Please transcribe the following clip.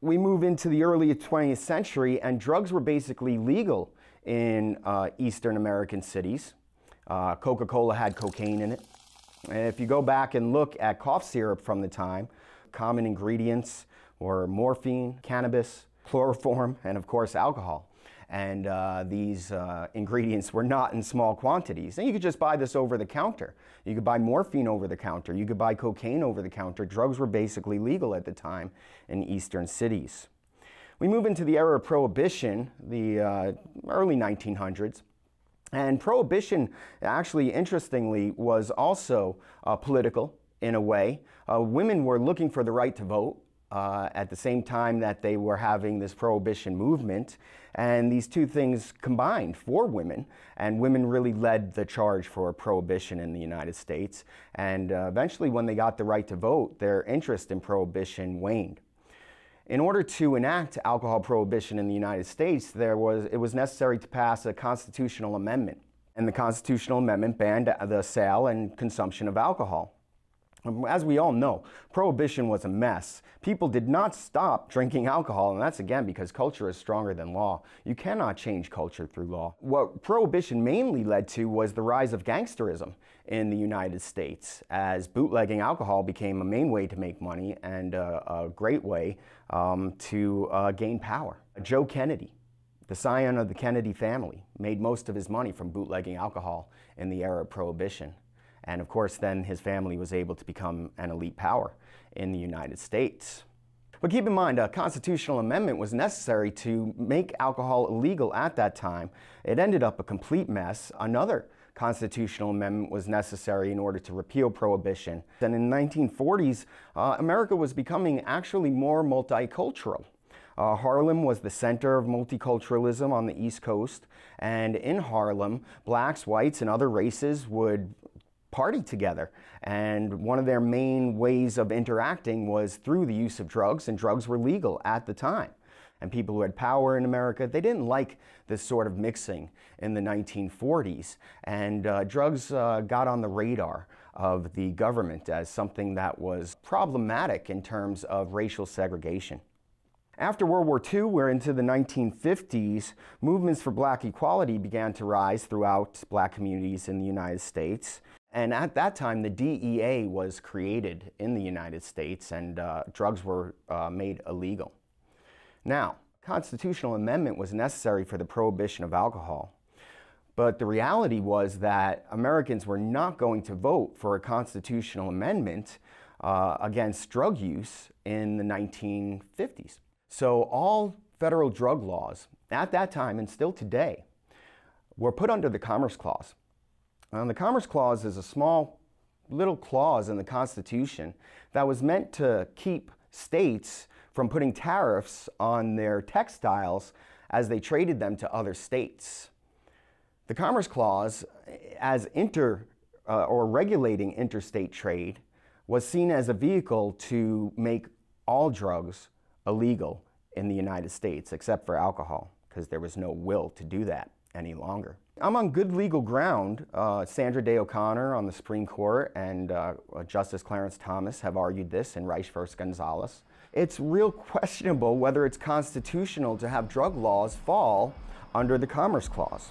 we move into the early 20th century, and drugs were basically legal in Eastern American cities. Coca-Cola had cocaine in it. And if you go back and look at cough syrup from the time, common ingredients were morphine, cannabis, chloroform, and of course alcohol. And these ingredients were not in small quantities. And you could just buy this over the counter. You could buy morphine over the counter. You could buy cocaine over the counter. Drugs were basically legal at the time in eastern cities. We move into the era of Prohibition, the early 1900s. And Prohibition, actually, interestingly, was also political in a way. Women were looking for the right to vote at the same time that they were having this Prohibition movement. And these two things combined for women, and women really led the charge for Prohibition in the United States. And eventually, when they got the right to vote, their interest in Prohibition waned. In order to enact alcohol prohibition in the United States, it was necessary to pass a constitutional amendment. And the constitutional amendment banned the sale and consumption of alcohol. As we all know, Prohibition was a mess. People did not stop drinking alcohol, and that's again because culture is stronger than law. You cannot change culture through law. What Prohibition mainly led to was the rise of gangsterism in the United States, as bootlegging alcohol became a main way to make money and a great way to gain power. Joe Kennedy, the scion of the Kennedy family, made most of his money from bootlegging alcohol in the era of Prohibition. And of course, then his family was able to become an elite power in the United States. But keep in mind, a constitutional amendment was necessary to make alcohol illegal at that time. It ended up a complete mess. Another constitutional amendment was necessary in order to repeal Prohibition. And in the 1940s, America was becoming actually more multicultural. Harlem was the center of multiculturalism on the East Coast. And in Harlem, blacks, whites, and other races would party together, and one of their main ways of interacting was through the use of drugs, and drugs were legal at the time. And people who had power in America, they didn't like this sort of mixing in the 1940s, and drugs got on the radar of the government as something that was problematic in terms of racial segregation. After World War II, we're into the 1950s, movements for black equality began to rise throughout black communities in the United States. And at that time, the DEA was created in the United States, and drugs were made illegal. Now, constitutional amendment was necessary for the prohibition of alcohol. But the reality was that Americans were not going to vote for a constitutional amendment against drug use in the 1950s. So all federal drug laws at that time, and still today, were put under the Commerce Clause. The Commerce Clause is a small little clause in the Constitution that was meant to keep states from putting tariffs on their textiles as they traded them to other states. The Commerce Clause, as regulating interstate trade, was seen as a vehicle to make all drugs illegal in the United States, except for alcohol, because there was no will to do that any longer. I'm on good legal ground. Sandra Day O'Connor on the Supreme Court and Justice Clarence Thomas have argued this in Reich v. Gonzalez. It's real questionable whether it's constitutional to have drug laws fall under the Commerce Clause.